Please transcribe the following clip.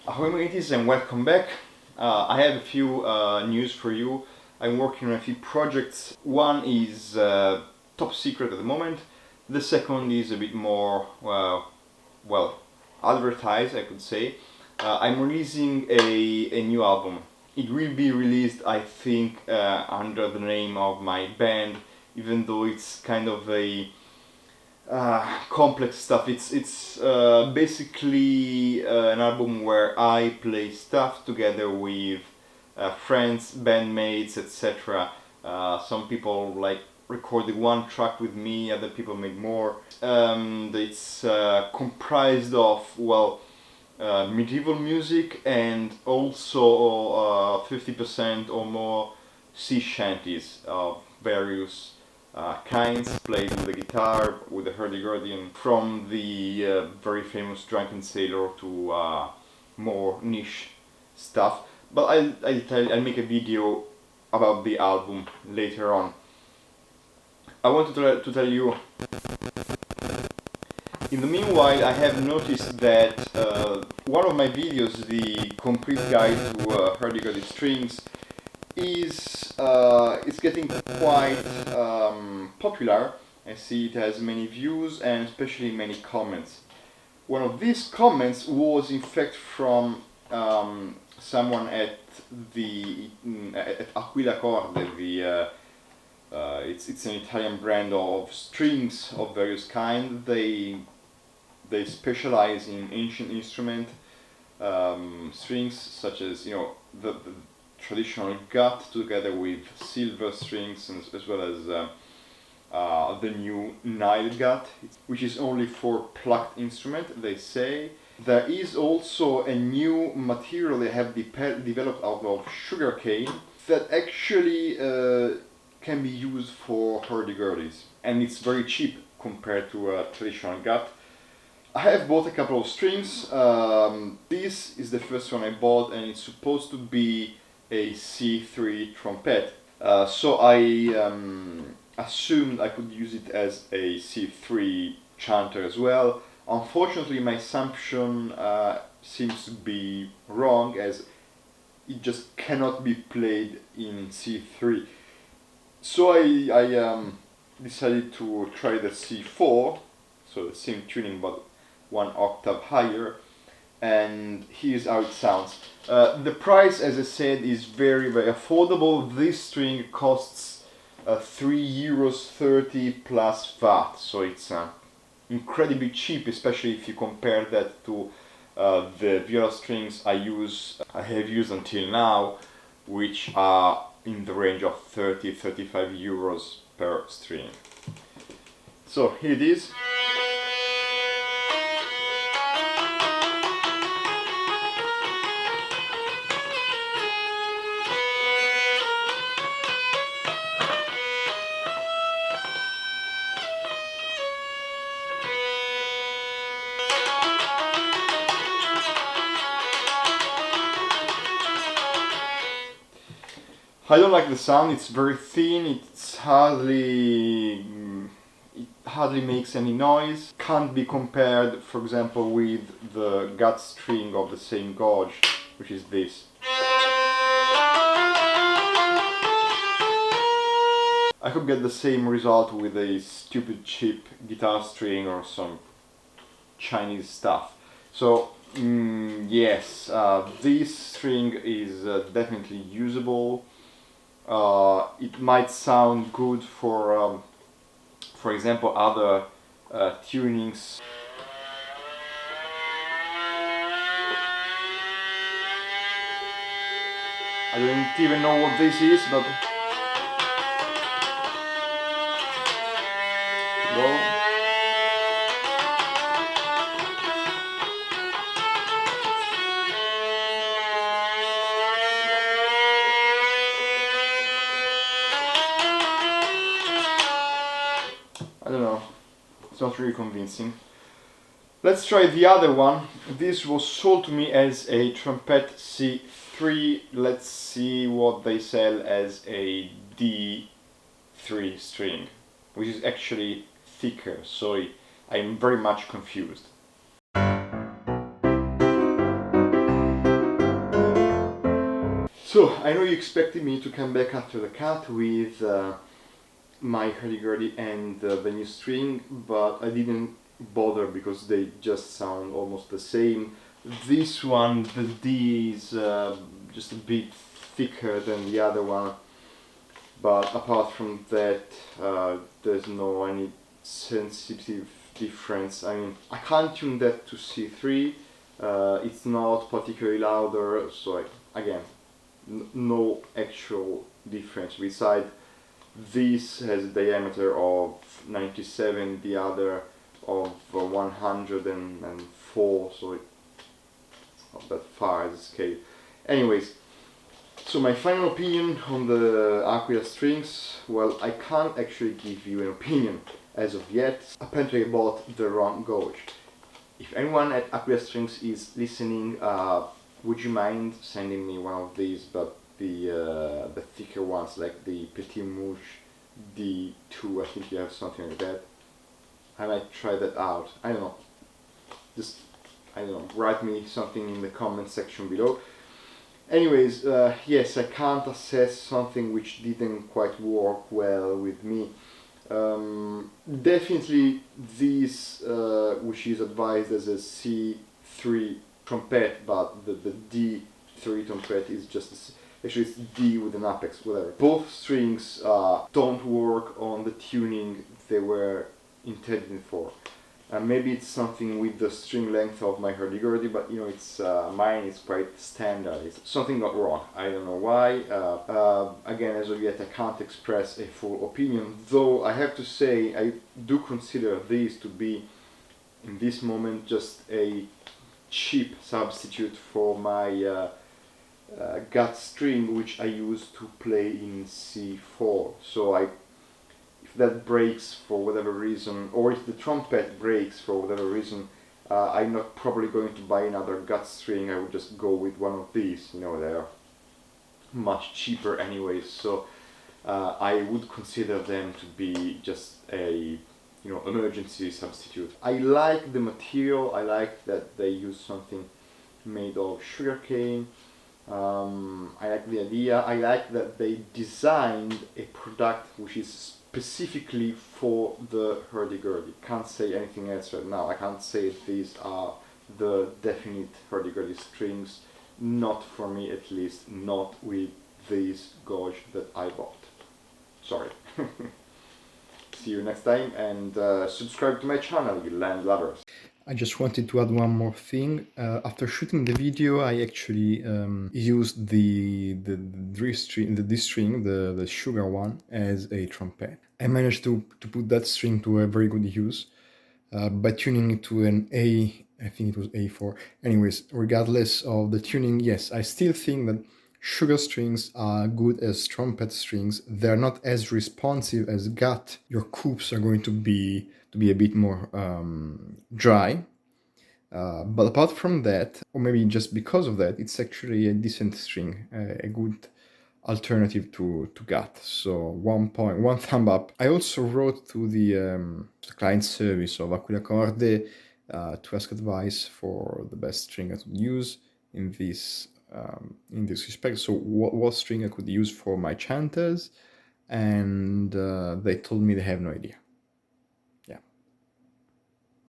Ahoy mateys and welcome back. I have a few news for you. I'm working on a few projects. One is top secret at the moment. The second is a bit more, well, advertised, I could say. I'm releasing a new album. It will be released, I think, under the name of my band, even though it's kind of a complex stuff. It's basically an album where I play stuff together with friends, bandmates, etc. Some people like recording one track with me, other people make more. It's comprised of, well, medieval music and also 50% or more sea shanties of various kinds, played with the guitar, with the Hurdy Gurdy, and from the very famous Drunken Sailor to more niche stuff. But I'll make a video about the album later on. I want to tell you, in the meanwhile, I have noticed that one of my videos, the complete guide to Hurdy Gurdy strings, is getting quite popular. I see it has many views and especially many comments. One of these comments was in fact from someone at Aquila Corde. It's an Italian brand of strings of various kinds. They specialize in ancient instrument strings, such as the traditional gut together with silver strings, and as well as the new Nile gut, which is only for plucked instrument, they say. There is also a new material they have developed out of sugarcane that actually can be used for hurdy-gurdies, and it's very cheap compared to a traditional gut. I have bought a couple of strings. This is the first one I bought, and it's supposed to be a C3 trumpet. So I assumed I could use it as a C3 chanter as well. Unfortunately, my assumption seems to be wrong, as it just cannot be played in C3. So I decided to try the C4, so the same tuning but one octave higher, and here's how it sounds. The price, as I said, is very affordable. This string costs €3.30 plus VAT, so it's incredibly cheap, especially if you compare that to the viola strings I have used until now, which are in the range of 30-35 euros per string. So here it is. I don't like the sound. It's very thin. It hardly makes any noise. Can't be compared, for example, with the gut string of the same gauge, which is this. I could get the same result with a stupid cheap guitar string or some Chinese stuff. So yes, this string is definitely usable. It might sound good for example, other tunings. I don't even know what this is, but go. I don't know, it's not really convincing. Let's try the other one. This was sold to me as a trumpet C3. Let's see what they sell as a D3 string, which is actually thicker, so I'm very much confused. So I know you expected me to come back after the cut with my Hurdy Gurdy and the new string, but I didn't bother because they just sound almost the same. This one, the D is just a bit thicker than the other one, but apart from that, there's no any sensitive difference. I mean, I can't tune that to C3. It's not particularly louder, so again, no actual difference. Besides, this has a diameter of 97, the other of 104, so it's not that far as a scale. Anyways, so my final opinion on the Aquila strings, well, I can't actually give you an opinion as of yet. Apparently I bought the wrong gauge. If anyone at Aquila Strings is listening, would you mind sending me one of these, but the thicker ones, like the Petit Mouche D2, I think you have something like that. I might try that out. I don't know. Just, I don't know, write me something in the comment section below. Anyways, yes, I can't assess something which didn't quite work well with me. Definitely this, which is advised as a C3 trumpet, but the D3 trumpet is just actually it's D with an apex, whatever. Both strings don't work on the tuning they were intended for. Maybe it's something with the string length of my Hurdy Gurdy, but you know, it's mine is quite standard. It's something got wrong. I don't know why. Again, as of yet, I can't express a full opinion. Though I have to say, I do consider these to be, in this moment, just a cheap substitute for my gut string, which I use to play in C4. So if that breaks for whatever reason, or if the trumpet breaks for whatever reason, I'm not probably going to buy another gut string. I would just go with one of these. You know, they're much cheaper anyways, so I would consider them to be just a, you know, emergency substitute. I like the material. I like that they use something made of sugarcane. I like the idea. I like that they designed a product which is specifically for the Hurdy Gurdy. Can't say anything else right now. I can't say these are the definite Hurdy Gurdy strings. Not for me, at least. Not with this gauge that I bought. Sorry. See you next time, and subscribe to my channel, you land lovers. I just wanted to add one more thing. After shooting the video, I actually used the D string, the sugar one, as a trumpet. I managed to put that string to a very good use by tuning it to an A, I think it was A4. Anyways, regardless of the tuning, yes, I still think that sugar strings are good as trumpet strings. They're not as responsive as gut. Your coops are going to be a bit more dry. But apart from that, or maybe just because of that, it's actually a decent string, a good alternative to gut. So one thumb up. I also wrote to the client service of Aquila Corde to ask advice for the best string I could use in this respect. So what string I could use for my chanters, and they told me they have no idea.